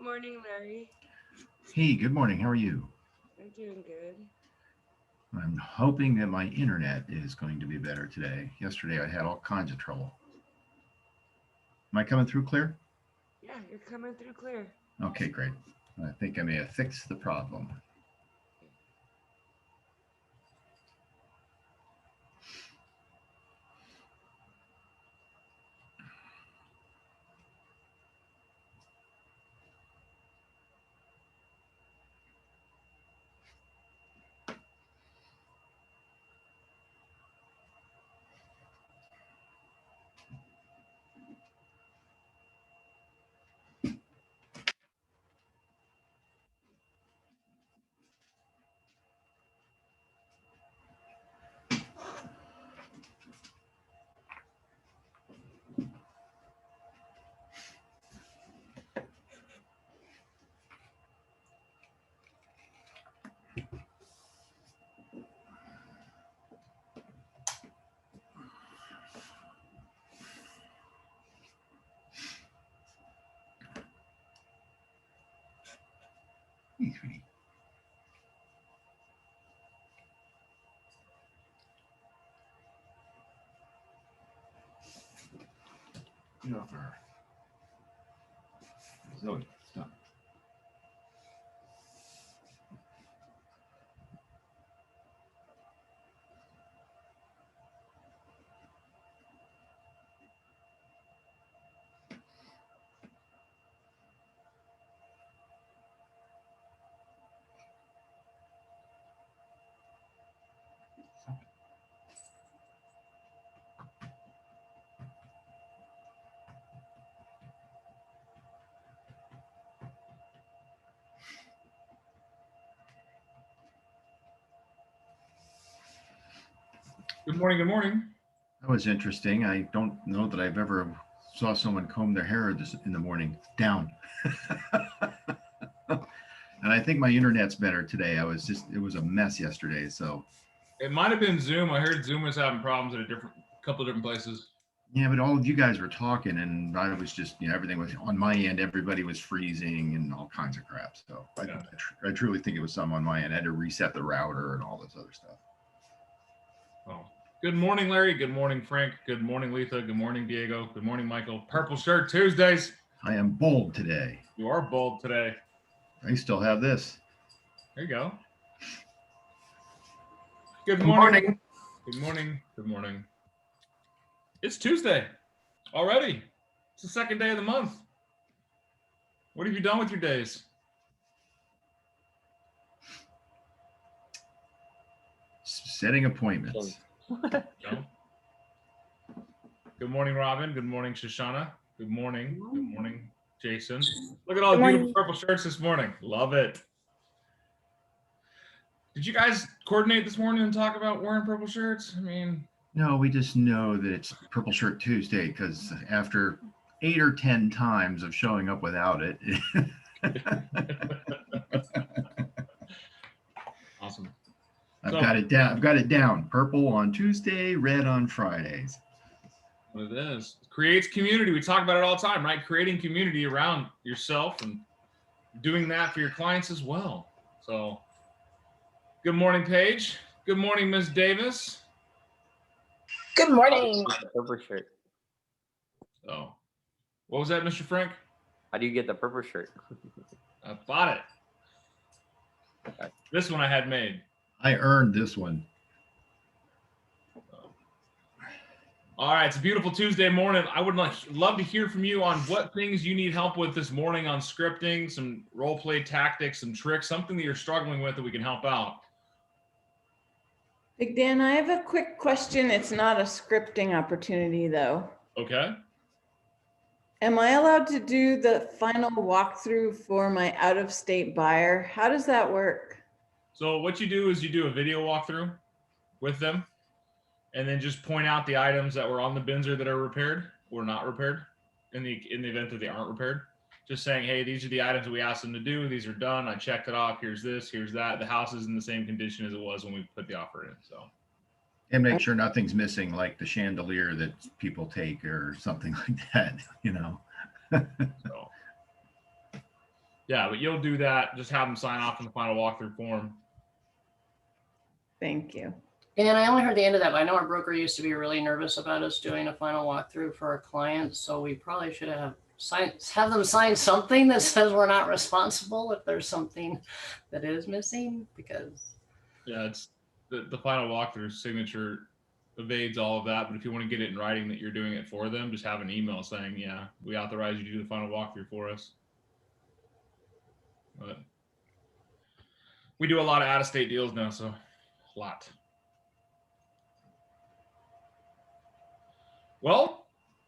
morning, Larry. Hey, good morning. How are you? I'm doing good. I'm hoping that my internet is going to be better today. Yesterday I had all kinds of trouble. Am I coming through clear? Yeah, you're coming through clear. Okay, great. I think I may have fixed the problem. Hey, sweetie. Get off her. Zoe, stop. Stop it. Good morning. Good morning. That was interesting. I don't know that I've ever saw someone comb their hair in the morning down. And I think my internet's better today. It was a mess yesterday. So It might have been Zoom. I heard Zoom was having problems at a couple of different places. yeah, but all of you guys were talking, and I was just, everything was on my end. Everybody was freezing and all kinds of crap. So Yeah. I truly think it was some on my end. I had to reset the router and all this other stuff. Oh, good morning, Larry. Good morning, Frank. Good morning, Letha. Good morning, Diego. Good morning, Michael. Purple Shirt Tuesdays. I am bold today. You are bold today. I still have this. There you go. Good morning. Good morning. Good morning. It's Tuesday already. It's the second day of the month. What have you done with your days? Setting appointments. No? Good morning, Robin. Good morning, Shoshana. Good morning. Good morning, Jason. Look at all the beautiful purple shirts this morning. Love it. Did you guys coordinate this morning and talk about wearing purple shirts? I mean, No, we just know that it's Purple Shirt Tuesday because after 8 or 10 times of showing up without it. awesome. I've got it down. I've got it down. Purple on Tuesday, red on Fridays. What it is. It creates community. We talk about it all the time, right? Creating community around yourself and doing that for your clients as well. So good morning, Paige. Good morning, Miss Davis. Good morning. Purple shirt. Oh, what was that, Mr. Frank? How do you get the purple shirt? I bought it. Okay. This one I had made. I earned this one. All right, it's a beautiful Tuesday morning. I would love to hear from you on what things you need help with this morning on scripting, some role play tactics, some tricks, something that you're struggling with that we can help out. Big Dan, I have a quick question. It's not a scripting opportunity though. Okay. Am I allowed to do the final walkthrough for my out-of-state buyer? How does that work? So what you do is you do a video walkthrough with them and then just point out the items that were on the Binzer that are repaired or not repaired in the event that they aren't repaired. Just saying, hey, these are the items that we asked them to do. These are done. I checked it off. Here's this, here's that. The house is in the same condition as it was when we put the offer in. So. And make sure nothing's missing, like the chandelier that people take or something like that, So. Yeah, but you'll do that. Just have them sign off on the final walkthrough form. Thank you. And I only heard the end of that, but I know our broker used to be really nervous about us doing a final walkthrough for our clients. So we probably should have them sign something that says we're not responsible if there's something that is missing, because Yeah, it's the final walkthrough signature evades all of that. But if you want to get it in writing that you're doing it for them, just have an email saying, yeah, we authorize you to do the final walkthrough for us. But we do a lot of out-of-state deals now, so a lot. Well,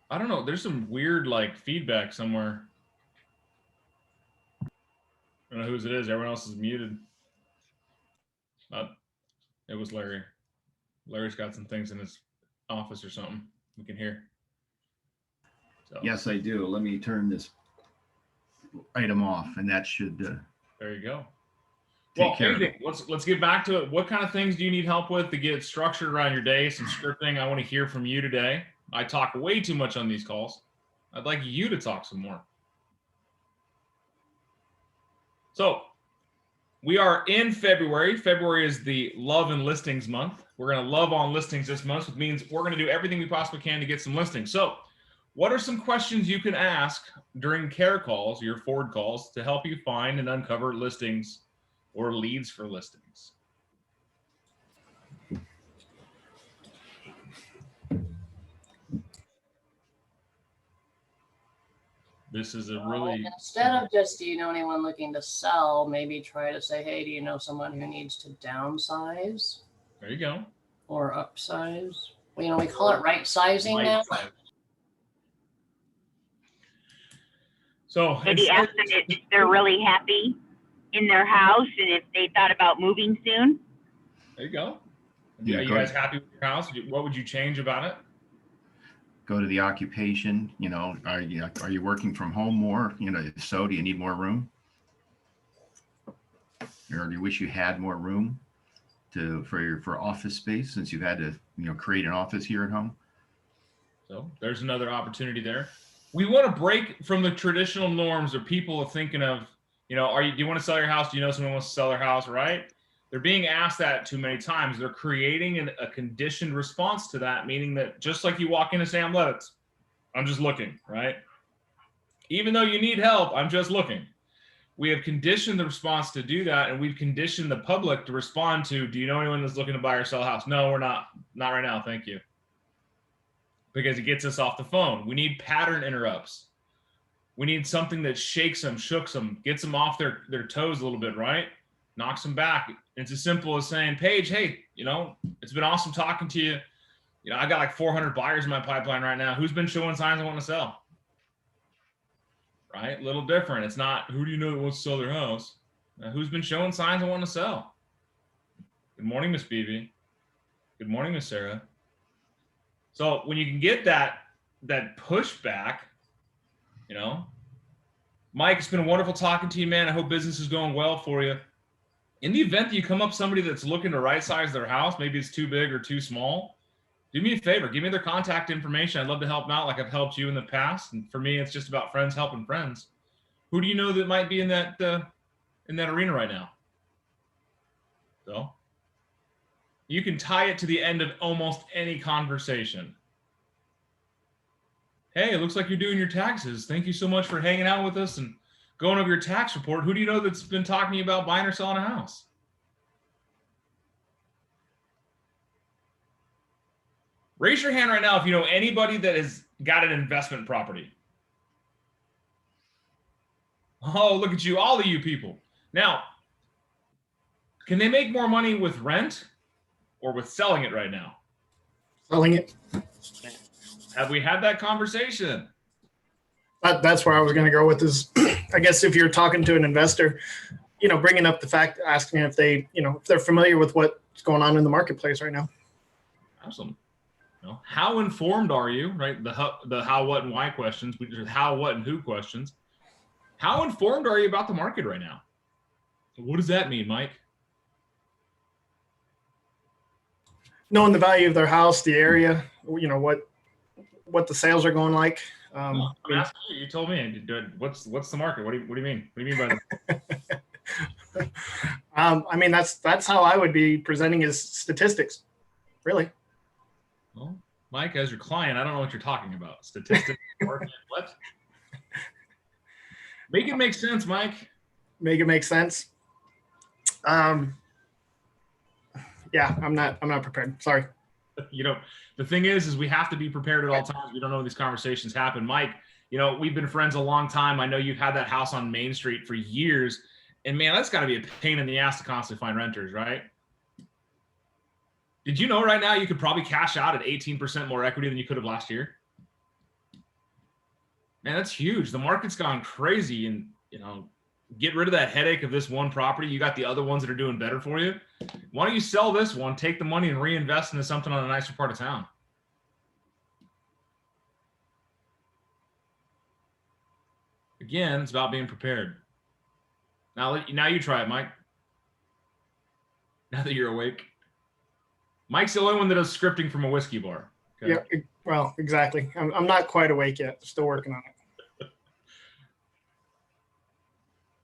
I don't know. There's some weird like feedback somewhere. I don't know whose it is. Everyone else is muted. It was Larry. Larry's got some things in his office or something we can hear. So, Yes, I do. Let me turn this item off, and that should there you go. take Well, care of it. let's get back to it. What kind of things do you need help with to get structured around your day? Some scripting. I want to hear from you today. I talk way too much on these calls. I'd like you to talk some more. So we are in February. February is the love and listings month. We're going to love on listings this month, which means we're going to do everything we possibly can to get some listings. So what are some questions you can ask during care calls, your Ford calls, to help you find and uncover listings or leads for listings? This is a really instead of just, do you know anyone looking to sell, maybe try to say, hey, do you know someone who needs to downsize there you go. or upsize? Well, you know, we call it right sizing now. So Maybe ask them if they're really happy in their house and if they thought about moving soon. there you go. Yeah, Are you go guys ahead. happy with your house? What would you change about it? Go to the occupation. You know, are you working from home more? You know, if so, do you need more room? Or do you wish you had more room for office space, since you've had to, you know, create an office here at home? So there's another opportunity there. We want to break from the traditional norms of people are thinking of, you know, do you want to sell your house? Do you know someone wants to sell their house, right? They're being asked that too many times. They're creating a conditioned response to that, meaning that just like you walk into Sam Levitt's, I'm just looking, right? Even though you need help, I'm just looking. We have conditioned the response to do that, and we've conditioned the public to respond to, do you know anyone that's looking to buy or sell a house? No, we're not. Not right now, thank you. Because it gets us off the phone. We need pattern interrupts. We need something that shakes them, shooks them, gets them off their toes a little bit, right? Knocks them back. It's as simple as saying, Paige, hey, you know, it's been awesome talking to you. You know, I got like 400 buyers in my pipeline right now. Who's been showing signs of wanting to sell? Right? A little different. It's not, who do you know that wants to sell their house? Who's been showing signs of wanting to sell? Good morning, Miss Beebe. Good morning, Miss Sarah. So when you can get that pushback, you know, Mike, it's been wonderful talking to you, man. I hope business is going well for you. In the event that you come up somebody that's looking to right size their house, maybe it's too big or too small, do me a favor, give me their contact information. I'd love to help them out like I've helped you in the past. And for me, it's just about friends helping friends. Who do you know that might be in that arena right now? So you can tie it to the end of almost any conversation. Hey, it looks like you're doing your taxes. Thank you so much for hanging out with us and going over your tax report. Who do you know that's been talking to you about buying or selling a house? Raise your hand right now if you know anybody that has got an investment property. Oh, look at you, all of you people. Now, can they make more money with rent or with selling it right now? Selling it. Have we had that conversation? That's where I was going to go with is, I guess if you're talking to an investor, you know, bringing up the fact, asking if they, you know, if they're familiar with what's going on in the marketplace right now. Awesome. You know, how informed are you, right? The how, what, and why questions, which are how, what, and who questions. How informed are you about the market right now? What does that mean, Mike? Knowing the value of their house, the area, you know, what the sales are going like. I'm asking you. You told me. What's the market? What do you mean? What do you mean by that? I mean, that's how I would be presenting his statistics, really. Well, Mike, as your client, I don't know what you're talking about. Statistics, market, what? Make it make sense, Mike. Make it make sense. Yeah, I'm not prepared. Sorry. You know, the thing is we have to be prepared at all times. We don't know when these conversations happen. Mike, you know, we've been friends a long time. I know you've had that house on Main Street for years. And man, that's got to be a pain in the ass to constantly find renters, right? Did you know right now you could probably cash out at 18% more equity than you could have last year? Man, that's huge. The market's gone crazy, and, you know, get rid of that headache of this one property. You got the other ones that are doing better for you. Why don't you sell this one, take the money and reinvest into something on a nicer part of town? Again, it's about being prepared. Now you try it, Mike. Now that you're awake. Mike's the only one that does scripting from a whiskey bar. Okay? Yeah, well, exactly. I'm not quite awake yet. Still working on it.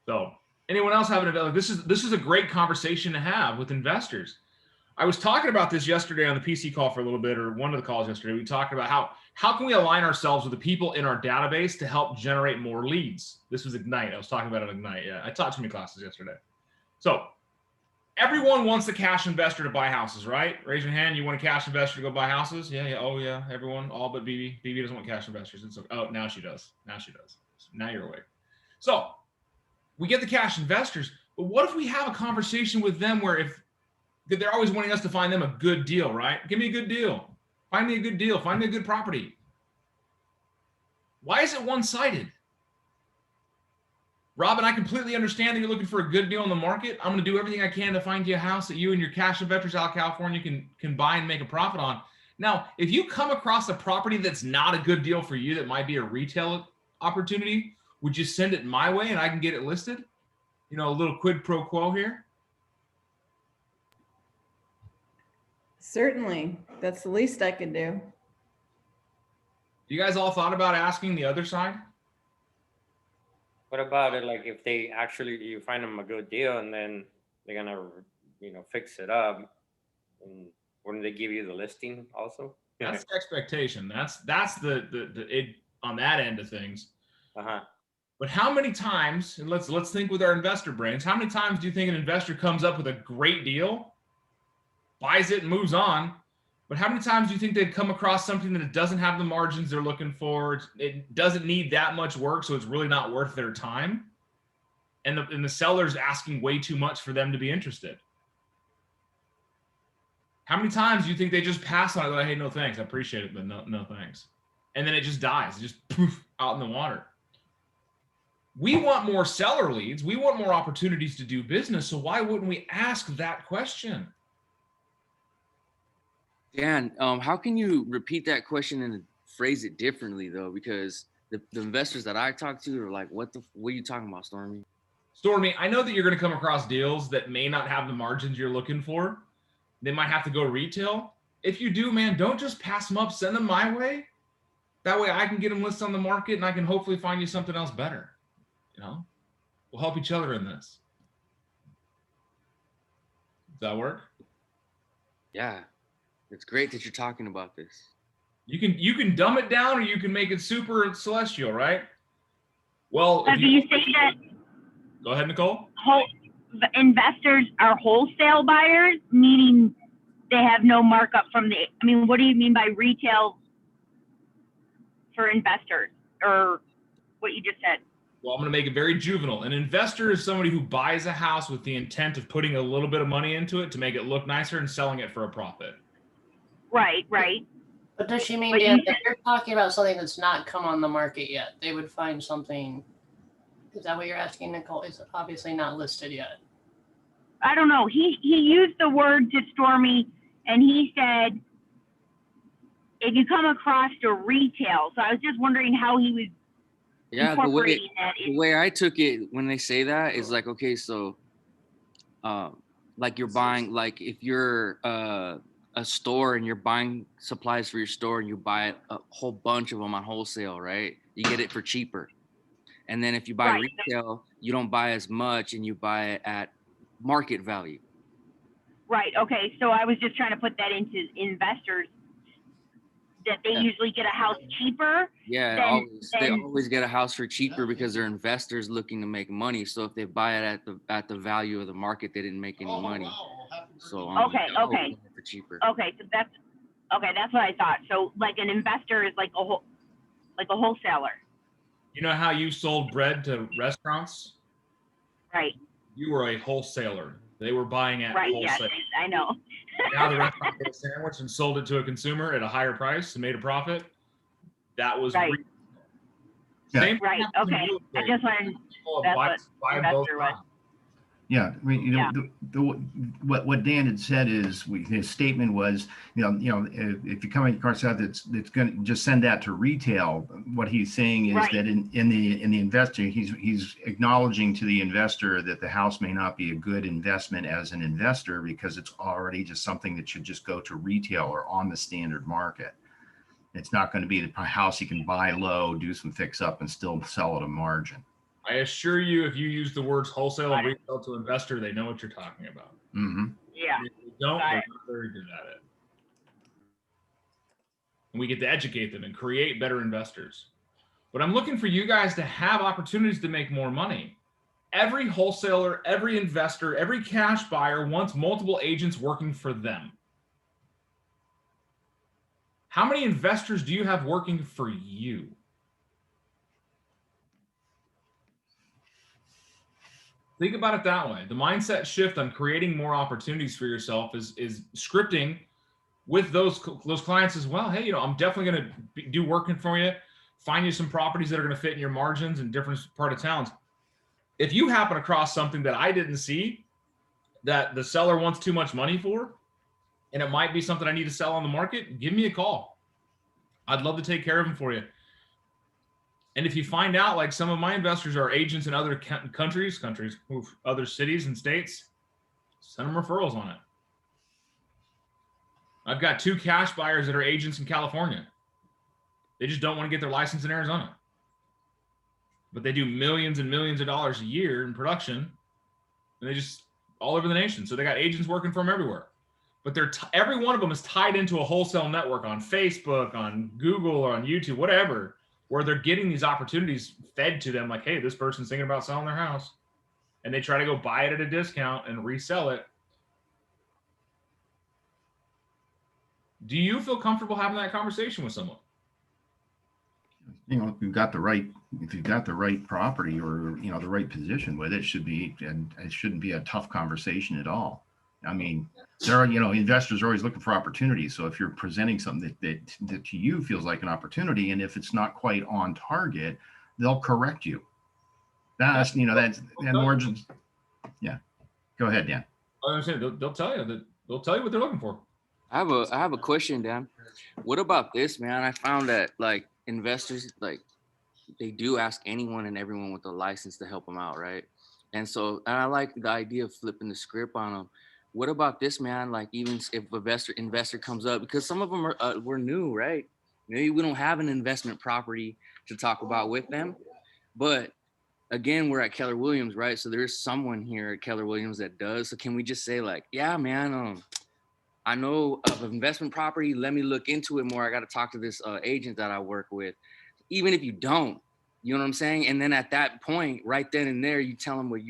So, anyone else having this is a great conversation to have with investors. I was talking about this yesterday on the PC call for a little bit, or one of the calls yesterday. We talked about how can we align ourselves with the people in our database to help generate more leads. This was Ignite. I was talking about it at Ignite. Yeah, I taught too many classes yesterday. So everyone wants the cash investor to buy houses, right? Raise your hand. You want a cash investor to go buy houses? Yeah. Oh yeah, everyone, all but BB. BB doesn't want cash investors. Oh, now she does. Now she does. Now you're awake. So we get the cash investors, but what if we have a conversation with them where they're always wanting us to find them a good deal, right? Give me a good deal. Find me a good deal. Find me a good property. Why is it one-sided? Robin, I completely understand that you're looking for a good deal in the market. I'm going to do everything I can to find you a house that you and your cash investors out of California can buy and make a profit on. Now, if you come across a property that's not a good deal for you, that might be a retail opportunity, would you send it my way and I can get it listed? You know, a little quid pro quo here. Certainly. That's the least I could do. You guys all thought about asking the other side? What about it? Like if they actually, you find them a good deal and then they're going to, you know, fix it up, and wouldn't they give you the listing also? That's the expectation. That's the it on that end of things. Uh-huh. But how many times, and let's think with our investor brains, how many times do you think an investor comes up with a great deal, buys it and moves on? But how many times do you think they've come across something that it doesn't have the margins they're looking for? It doesn't need that much work, so it's really not worth their time. And the seller's asking way too much for them to be interested. How many times do you think they just pass on it? Like, hey, no thanks, I appreciate it, but no thanks. And then it just dies, it just poof, out in the water. We want more seller leads. We want more opportunities to do business. So why wouldn't we ask that question? Dan, how can you repeat that question and phrase it differently though? Because the investors that I talk to are like, what are you talking about, Stormy? Stormy, I know that you're going to come across deals that may not have the margins you're looking for. They might have to go retail. If you do, man, don't just pass them up. Send them my way. That way I can get them listed on the market and I can hopefully find you something else better. You know, we'll help each other in this. Does that work? Yeah. It's great that you're talking about this. You can dumb it down or you can make it super celestial, right? Well, Do you say that go ahead, Nicole. Investors are wholesale buyers, meaning they have no markup from the, I mean, what do you mean by retail for investors, or what you just said? Well, I'm going to make it very juvenile. An investor is somebody who buys a house with the intent of putting a little bit of money into it to make it look nicer and selling it for a profit. Right. But does she mean, Dan, if you're talking about something that's not come on the market yet, they would find something, is that what you're asking, Nicole? It's obviously not listed yet. I don't know. He used the word to Stormy, and he said, if you come across a retail. So I was just wondering how he was incorporating that. The way I took it when they say that is like, okay, so like you're buying, like if you're a store and you're buying supplies for your store and you buy a whole bunch of them on wholesale, right? You get it for cheaper. And then if you buy Right. retail, you don't buy as much and you buy it at market value. Right. Okay. So I was just trying to put that into investors that they Yeah. usually get a house cheaper. Yeah, Then- they then- always get a house for cheaper because they're investors looking to make money. So if they buy it at the value of the market, they didn't make any money. So Okay, they'll always okay. get it for cheaper. Okay. So that's what I thought. So like an investor is like a wholesaler. You know how you sold bread to restaurants? Right. You were a wholesaler. They were buying at Right. Yes. wholesale. I know. Now the restaurant did a sandwich and sold it to a consumer at a higher price and made a profit. That was Right. Yeah. Same Right. thing happens in Okay. real I estate. just wanted. People that's buy- what buy both investor was. sides. Yeah, I mean, you know, Yeah. what Dan had said is his statement was, if you come across that that's going to just send that to retail. What he's saying is Right. that in the investor, he's acknowledging to the investor that the house may not be a good investment as an investor because it's already just something that should just go to retail or on the standard market. It's not going to be the house you can buy low, do some fix up, and still sell at a margin. I assure you, if you use the words wholesale and Got it. retail to investor, they know what you're talking about. Mm-hmm. Yeah. If they don't, Got they're it. not very good at it. And we get to educate them and create better investors. But I'm looking for you guys to have opportunities to make more money. Every wholesaler, every investor, every cash buyer wants multiple agents working for them. How many investors do you have working for you? Think about it that way. The mindset shift on creating more opportunities for yourself is scripting with those clients as well. Hey, I'm definitely going to do working for you, find you some properties that are going to fit in your margins in different part of towns. If you happen across something that I didn't see that the seller wants too much money for, and it might be something I need to sell on the market, give me a call. I'd love to take care of them for you. And if you find out, like some of my investors are agents in other countries, other cities and states, send them referrals on it. I've got 2 cash buyers that are agents in California. They just don't want to get their license in Arizona. But they do millions and millions of dollars a year in production. And they just all over the nation. So they got agents working for them everywhere. But they're every one of them is tied into a wholesale network on Facebook, on Google, or on YouTube, whatever, where they're getting these opportunities fed to them like, hey, this person's thinking about selling their house. And they try to go buy it at a discount and resell it. Do you feel comfortable having that conversation with someone? If you've got the right property or the right position with it, it shouldn't be a tough conversation at all. I mean, there are investors are always looking for opportunities. So if you're presenting something that to you feels like an opportunity, and if it's not quite on target, they'll correct you. That's that's more just, yeah. Go ahead, Dan. I understand. They'll tell you what they're looking for. I have a question, Dan. What about this, man? I found that like investors, like they do ask anyone and everyone with a license to help them out, right? And I like the idea of flipping the script on them. What about this, man? Like even if investor comes up, because some of them are we're new, right? Maybe we don't have an investment property to talk about with them, but again, we're at Keller Williams, right? So there's someone here at Keller Williams that does. So can we just say like, yeah, man, I know of investment property. Let me look into it more. I got to talk to this agent that I work with. Even if you don't, you know what I'm saying? And then at that point, right then and there, you tell them what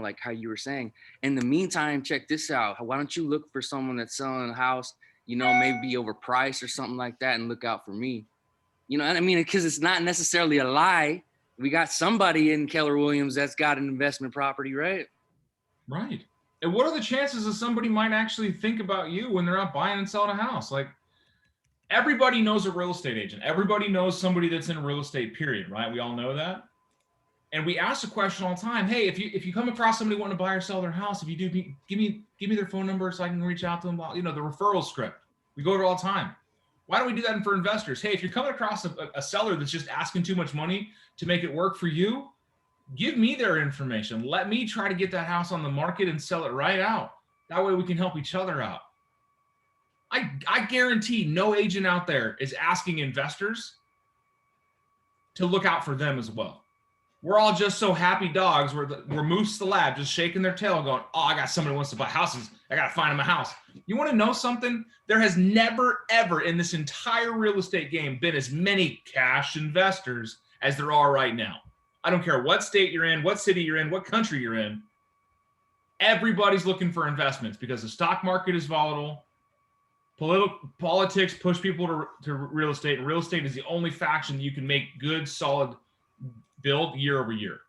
like how you were saying. In the meantime, check this out. Why don't you look for someone that's selling a house, maybe overpriced or something like that, and look out for me. You know what I mean? Because it's not necessarily a lie. We got somebody in Keller Williams that's got an investment property, right? Right. And what are the chances that somebody might actually think about you when they're out buying and selling a house? Like everybody knows a real estate agent. Everybody knows somebody that's in real estate, period, right? We all know that. And we ask the question all the time, hey, if you come across somebody wanting to buy or sell their house, if you do, give me their phone number so I can reach out to them. The referral script. We go to it all the time. Why don't we do that for investors? Hey, if you're coming across a seller that's just asking too much money to make it work for you, give me their information. Let me try to get that house on the market and sell it right out. That way we can help each other out. I I guarantee no agent out there is asking investors to look out for them as well. We're all just so happy dogs. We're Moose the lab just shaking their tail going, oh, I got somebody who wants to buy houses. I got to find them a house. You want to know something? There has never, ever in this entire real estate game been as many cash investors as there are right now. I don't care what state you're in, what city you're in, what country you're in. Everybody's looking for investments because the stock market is volatile. Politics push people to real estate, and real estate is the only faction you can make good, solid build year over year.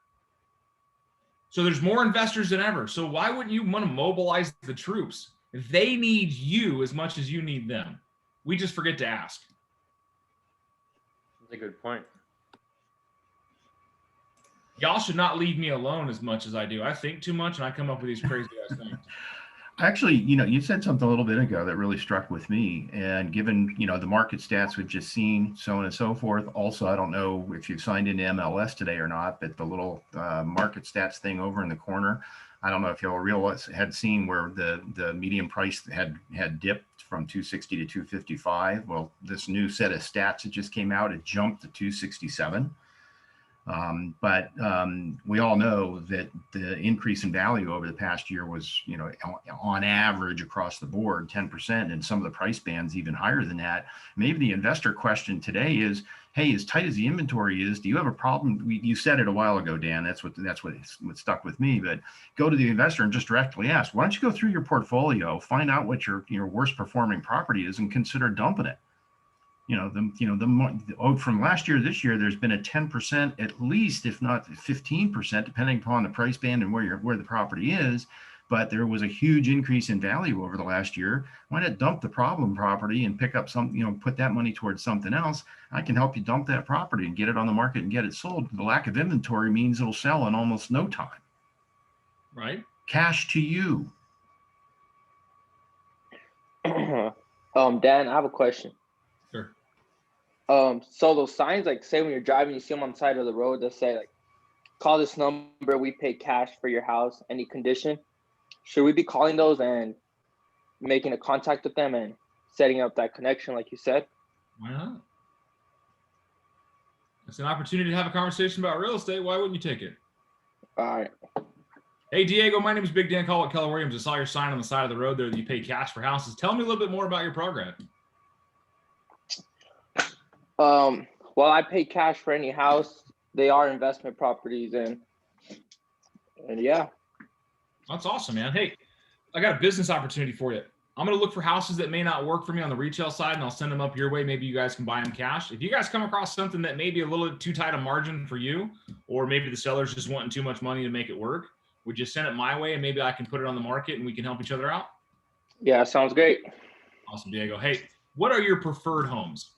So there's more investors than ever. So why wouldn't you want to mobilize the troops? They need you as much as you need them. We just forget to ask. That's a good point. Y'all should not leave me alone as much as I do. I think too much and I come up with these crazy ass things. Actually, you said something a little bit ago that really struck with me. And given, the market stats we've just seen, so on and so forth. Also, I don't know if you've signed into MLS today or not, but the little market stats thing over in the corner, I don't know if y'all had seen where the median price had dipped from 260 to 255. Well, this new set of stats that just came out, it jumped to 267. But we all know that the increase in value over the past year was, on average across the board, 10%, and some of the price bands even higher than that. Maybe the investor question today is, hey, as tight as the inventory is, do you have a problem? You said it a while ago, Dan. That's what stuck with me. But go to the investor and just directly ask, why don't you go through your portfolio, find out what your worst performing property is, and consider dumping it. From last year to this year, there's been a 10% at least, if not 15%, depending upon the price band and where the property is. But there was a huge increase in value over the last year. Why not dump the problem property and pick up some, put that money towards something else? I can help you dump that property and get it on the market and get it sold. The lack of inventory means it'll sell in almost no time. Right? Cash to you. Dan, I have a question. Sure. So those signs, like say when you're driving, you see them on the side of the road that say like, call this number, we pay cash for your house, any condition. Should we be calling those and making a contact with them and setting up that connection like you said? Why not? It's an opportunity to have a conversation about real estate. Why wouldn't you take it? All right. Hey, Diego, my name is Big Dan Call at Keller Williams. I saw your sign on the side of the road there that you pay cash for houses. Tell me a little bit more about your program. Well, I pay cash for any house. They are investment properties and yeah. That's awesome, man. Hey, I got a business opportunity for you. I'm going to look for houses that may not work for me on the retail side, and I'll send them up your way. Maybe you guys can buy them cash. If you guys come across something that may be a little too tight a margin for you, or maybe the seller's just wanting too much money to make it work, would you send it my way and maybe I can put it on the market and we can help each other out? Yeah, sounds great. Awesome, Diego. Hey, what are your preferred homes?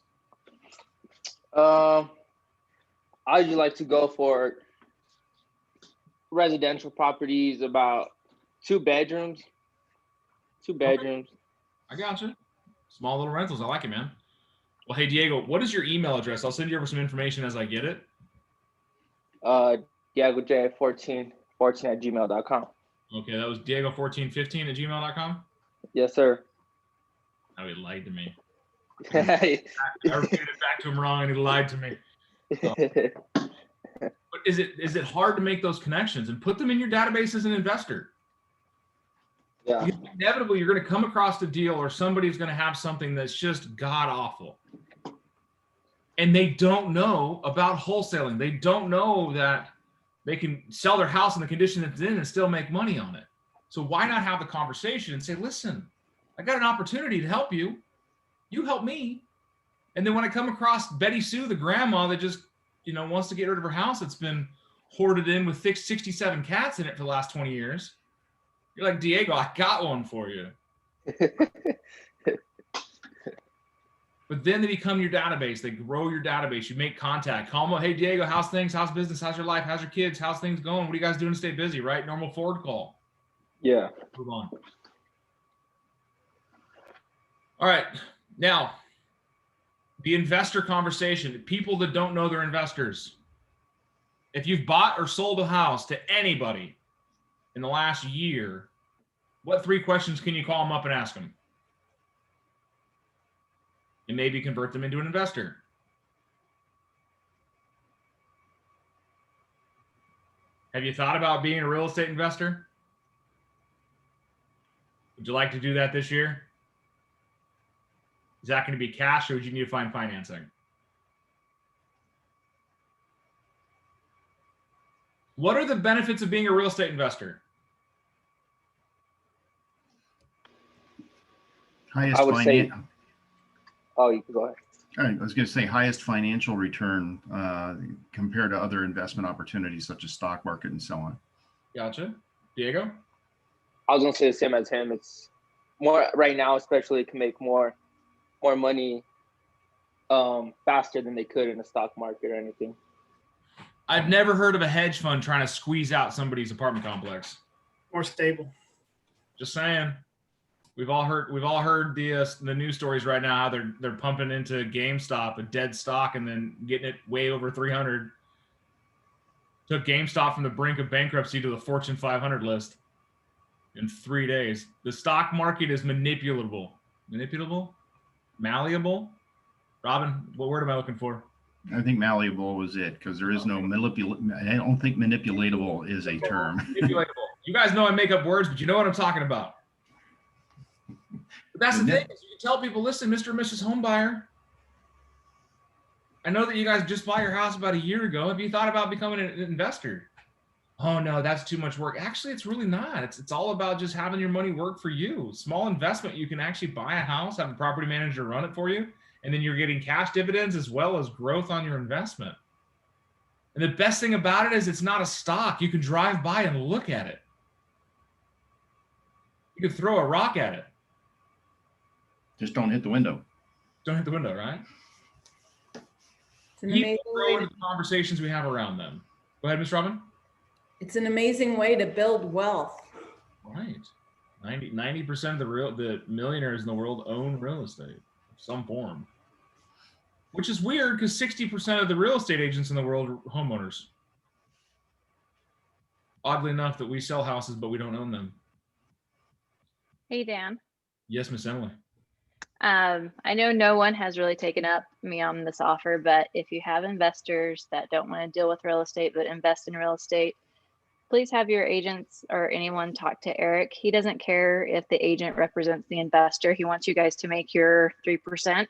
I usually like to go for residential properties, about 2 bedrooms. Okay. I got you. Small little rentals. I like it, man. Well, hey, Diego, what is your email address? I'll send you over some information as I get it. DiegoJ1414@gmail.com. Okay, that was Diego1415@gmail.com. Yes, sir. Oh, he lied to me. Hey. I repeated it back to him wrong and he lied to me. So. But is it hard to make those connections and put them in your database as an investor? Yeah. Inevitably, you're going to come across a deal or somebody's going to have something that's just god awful. And they don't know about wholesaling. They don't know that they can sell their house in the condition it's in and still make money on it. So why not have the conversation and say, listen, I got an opportunity to help you. You help me. And then when I come across Betty Sue, the grandma that just, wants to get rid of her house that's been hoarded in with 67 cats in it for the last 20 years. You're like, Diego, I got one for you. But then they become your database. They grow your database. You make contact. Call them up. Hey, Diego, how's things? How's business? How's your life? How's your kids? How's things going? What are you guys doing to stay busy, right? Normal forward call. Yeah. Move on. All right. Now, the investor conversation. People that don't know they're investors. If you've bought or sold a house to anybody in the last year, what 3 questions can you call them up and ask them? and maybe convert them into an investor. Have you thought about being a real estate investor? Would you like to do that this year? Is that going to be cash, or would you need to find financing? What are the benefits of being a real estate investor? Highest I would say- finan- Oh, you can go ahead. All right, I was going to say highest financial return compared to other investment opportunities such as stock market and so on. Gotcha. Diego? I was gonna say the same as him. It's more right now, especially, it can make more money faster than they could in the stock market or anything. I've never heard of a hedge fund trying to squeeze out somebody's apartment complex. More stable. Just saying. We've all heard the news stories right now how they're pumping into GameStop, a dead stock, and then getting it way over 300. Took GameStop from the brink of bankruptcy to the Fortune 500 list in 3 days. The stock market is manipulable. Malleable? Robin, what word am I looking for? I think malleable was it because there is no I don't think manipulatable is a term. Manipulatable. You guys know I make up words, but you know what I'm talking about. But that's the thing, is you can tell people, listen, Mr. and Mrs. Homebuyer, I know that you guys just bought your house about a year ago. Have you thought about becoming an investor? Oh no, that's too much work. Actually, it's really not. It's all about just having your money work for you. Small investment, you can actually buy a house, have a property manager run it for you, and then you're getting cash dividends as well as growth on your investment. And the best thing about it is it's not a stock. You can drive by and look at it. You can throw a rock at it. Just don't hit the window. Don't hit the window, right? It's an People amazing grow way into to, the conversations we have around them. Go ahead, Ms. Robin. it's an amazing way to build wealth. Right. 90% of the millionaires in the world own real estate of some form. Which is weird because 60% of the real estate agents in the world are homeowners. Oddly enough that we sell houses, but we don't own them. Hey, Dan. Yes, Miss Emily. I know no one has really taken up me on this offer, but if you have investors that don't want to deal with real estate but invest in real estate, please have your agents or anyone talk to Eric. He doesn't care if the agent represents the investor. He wants you guys to make your 3%.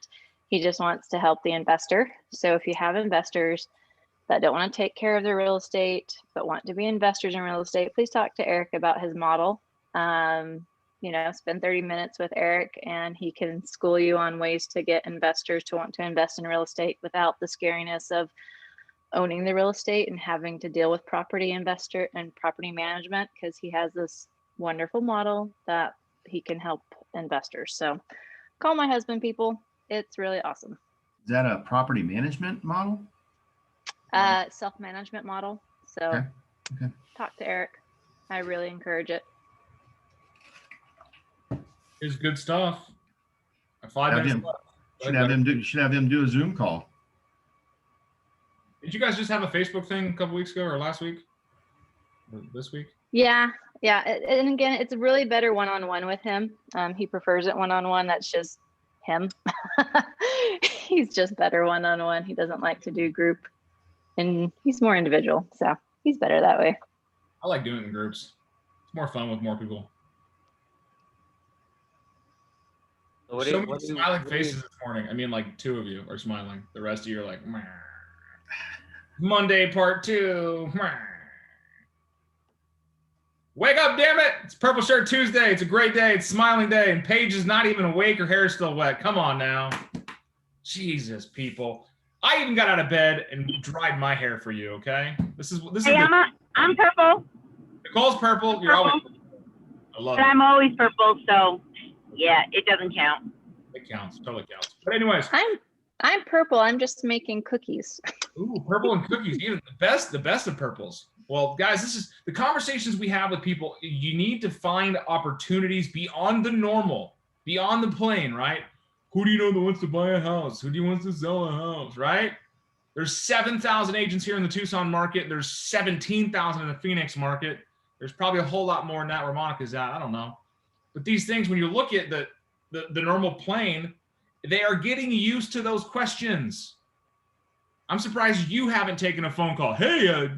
He just wants to help the investor. So if you have investors that don't want to take care of their real estate but want to be investors in real estate, please talk to Eric about his model. Spend 30 minutes with Eric and he can school you on ways to get investors to want to invest in real estate without the scariness of owning the real estate and having to deal with property investor and property management, because he has this wonderful model that he can help investors. So call my husband, people. It's really awesome. Is that a property management model? Self-management model. So Okay. talk to Eric. I really encourage it. Here's good stuff. 5 Have minutes him- left. Should have him do a Zoom call. Did you guys just have a Facebook thing a couple weeks ago or last week? Or this week? Yeah. And again, it's a really better one-on-one with him. He prefers it one-on-one. That's just him. He's just better one-on-one. He doesn't like to do group, and he's more individual. So he's better that way. I like doing it in groups. It's more fun with more people. So what do So you- many what do you- smiling what do you- faces this morning. I mean, like 2 of you are smiling. The rest of you are like, "Meh." Monday part 2. Meh. Wake up, damn it. It's Purple Shirt Tuesday. It's a great day. It's smiling day. And Paige is not even awake. Her hair is still wet. Come on now. Jesus, people. I even got out of bed and dried my hair for you, okay? This is Hey, I'm purple, Nicole's purple. You're always I love but it. I'm always purple, so yeah, it doesn't count. It counts. Totally counts. But anyways, I'm purple. I'm just making cookies. ooh, purple and cookies, even the best of purples. Well, guys, this is the conversations we have with people. You need to find opportunities beyond the normal, beyond the plain, right? Who do you know that wants to buy a house? Who do you want to sell a house, right? There's 7,000 agents here in the Tucson market. There's 17,000 in the Phoenix market. There's probably a whole lot more than that where Monica's at. I don't know. But these things, when you look at the normal plane, They are getting used to those questions. I'm surprised you haven't taken a phone call. Hey,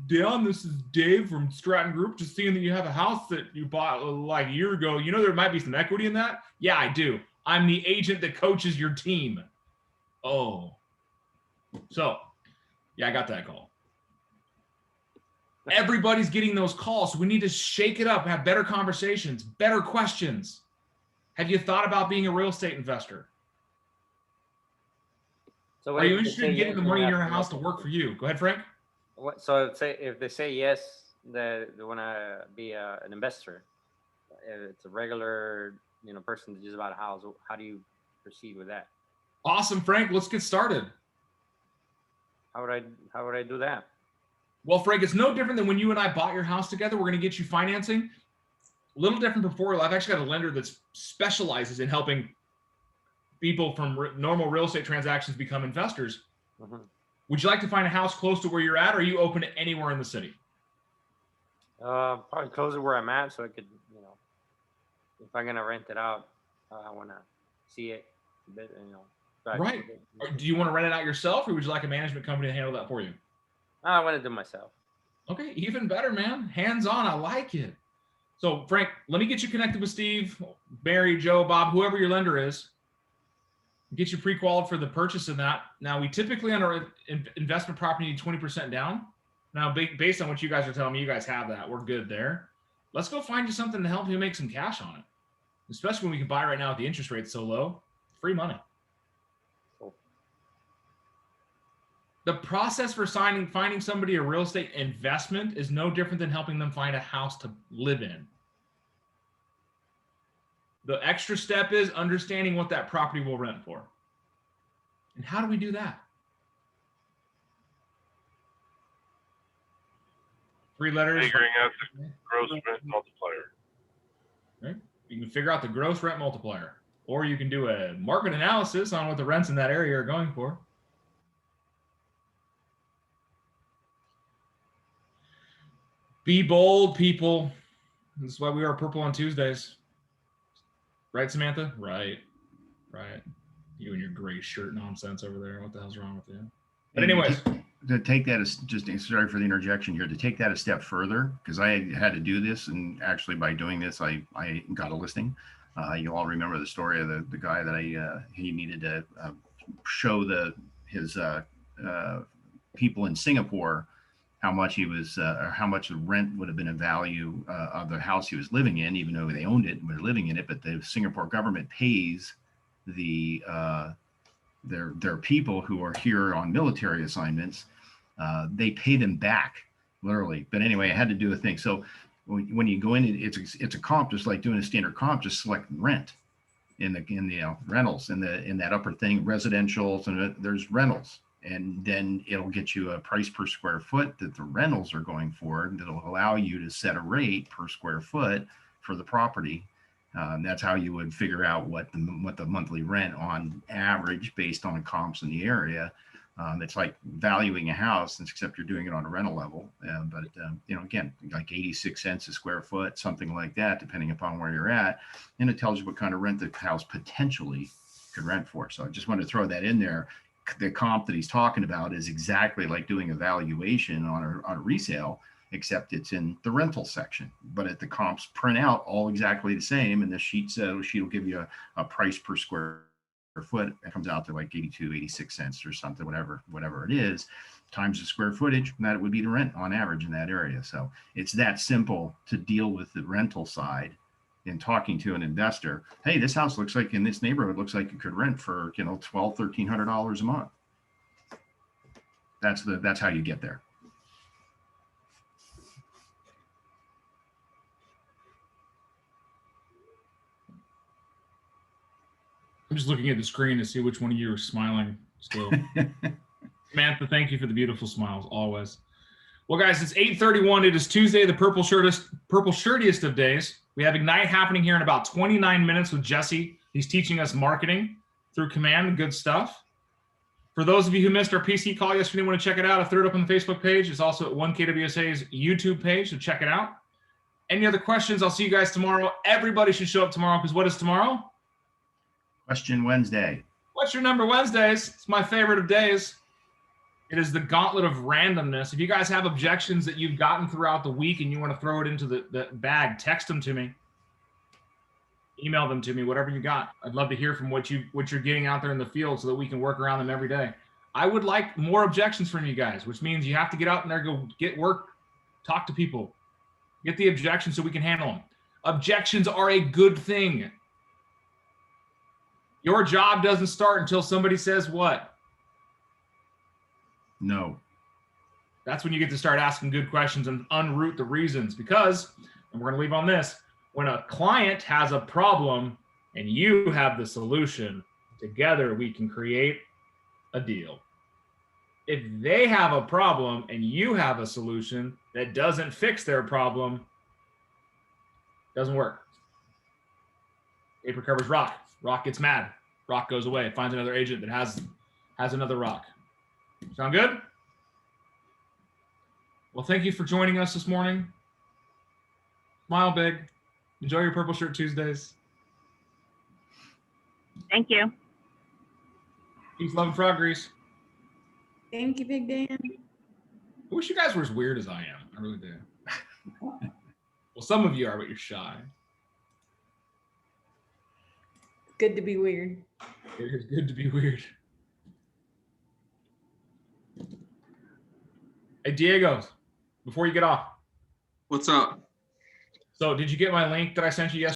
Dale, this is Dave from Stratton Group. Just seeing that you have a house that you bought like a year ago. You know there might be some equity in that? Yeah, I do. I'm the agent that coaches your team. Oh. So, yeah, I got that call. Everybody's getting those calls. So we need to shake it up, have better conversations, better questions. Have you thought about being a real estate investor? So Are you interested in getting the money in your house to work for you? Go ahead, Frank. What, so say if they say yes, they want to be an investor. If it's a regular, person that just bought a house. How do you proceed with that? Awesome, Frank. Let's get started. How would I do that? Well, Frank, it's no different than when you and I bought your house together. We're going to get you financing. A little different before. I've actually got a lender that specializes in helping people from normal real estate transactions become investors. Mm-hmm. Would you like to find a house close to where you're at, or are you open to anywhere in the city? Probably closer where I'm at, so I could, if I'm gonna rent it out, I want to see it a bit, Right. Do you want to rent it out yourself, or would you like a management company to handle that for you? I want to do myself. Okay, even better, man. Hands-on, I like it. So, Frank, let me get you connected with Steve, Barry, Joe, Bob, whoever your lender is. Get you pre-qualified for the purchase of that. Now, we typically on our investment property need 20% down. Now, based on what you guys are telling me, you guys have that. We're good there. Let's go find you something to help you make some cash on it, especially when we can buy right now with the interest rate so low. Free money. Cool. The process for finding somebody a real estate investment is no different than helping them find a house to live in. The extra step is understanding what that property will rent for. And how do we do that? 3 letters. Figuring out the gross rent multiplier. Right? You can figure out the gross rent multiplier, or you can do a market analysis on what the rents in that area are going for. Be bold, people. This is why we are purple on Tuesdays. Right, Samantha? Right. You and your gray shirt nonsense over there. What the hell's wrong with you? But anyways. To take that as just, sorry for the interjection here, to take that a step further, because I had to do this, and actually by doing this, I got a listing. You all remember the story of the guy that he needed to show his people in Singapore how much he was, or how much the rent would have been a value of the house he was living in, even though they owned it and were living in it. But the Singapore government pays their people who are here on military assignments. They pay them back, literally. But anyway, I had to do a thing. So when you go in, it's a comp, just like doing a standard comp. Just select rent in the rentals in that upper thing, residentials, and there's rentals. And then it'll get you a price per square foot that the rentals are going for, and that'll allow you to set a rate per square foot for the property. That's how you would figure out what the monthly rent on average based on comps in the area. It's like valuing a house, except you're doing it on a rental level. But again, like 86 cents a square foot, something like that, depending upon where you're at. And it tells you what kind of rent the house potentially could rent for. So I just wanted to throw that in there. The comp that he's talking about is exactly like doing a valuation on a resale, except it's in the rental section. But the comps print out all exactly the same, and the sheet will give you a price per square foot. It comes out to like 82, 86 cents or something, whatever it is, times the square footage, and that would be the rent on average in that area. So it's that simple to deal with the rental side. In talking to an investor, hey, this house looks like in this neighborhood looks like it could rent for $1,200-$1,300 a month. That's how you get there. I'm just looking at the screen to see which one of you are smiling still. Samantha, thank you for the beautiful smiles always. Well, guys, it's 8:31. It is Tuesday, the purple shirtiest of days. We have Ignite happening here in about 29 minutes with Jesse. He's teaching us marketing through Command. Good stuff. For those of you who missed our PC call yesterday, want to check it out, I threw it up on the Facebook page. It's also at 1KWSA's YouTube page, so check it out. Any other questions? I'll see you guys tomorrow. Everybody should show up tomorrow, because what is tomorrow? Question Wednesday. What's your number Wednesdays? It's my favorite of days. It is the gauntlet of randomness. If you guys have objections that you've gotten throughout the week and you want to throw it into the bag, text them to me. Email them to me, whatever you got. I'd love to hear from what you're getting out there in the field so that we can work around them every day. I would like more objections from you guys, which means you have to get out there, go get work, talk to people, get the objections so we can handle them. Objections are a good thing. Your job doesn't start until somebody says what? No. That's when you get to start asking good questions and unroot the reasons, because, and we're going to leave on this, when a client has a problem and you have the solution, together we can create a deal. If they have a problem and you have a solution that doesn't fix their problem, doesn't work. Paper covers rock. Rock gets mad. Rock goes away. Finds another agent that has another rock. Sound good? Well, thank you for joining us this morning. Smile big. Enjoy your Purple Shirt Tuesdays. Thank you. Peace, love, and frog grease. Thank you, Big Dan. I wish you guys were as weird as I am. I really do. Well, some of you are, but you're shy. Good to be weird. It is good to be weird. Hey, Diego, before you get off. What's up? So did you get my link that I sent you yesterday?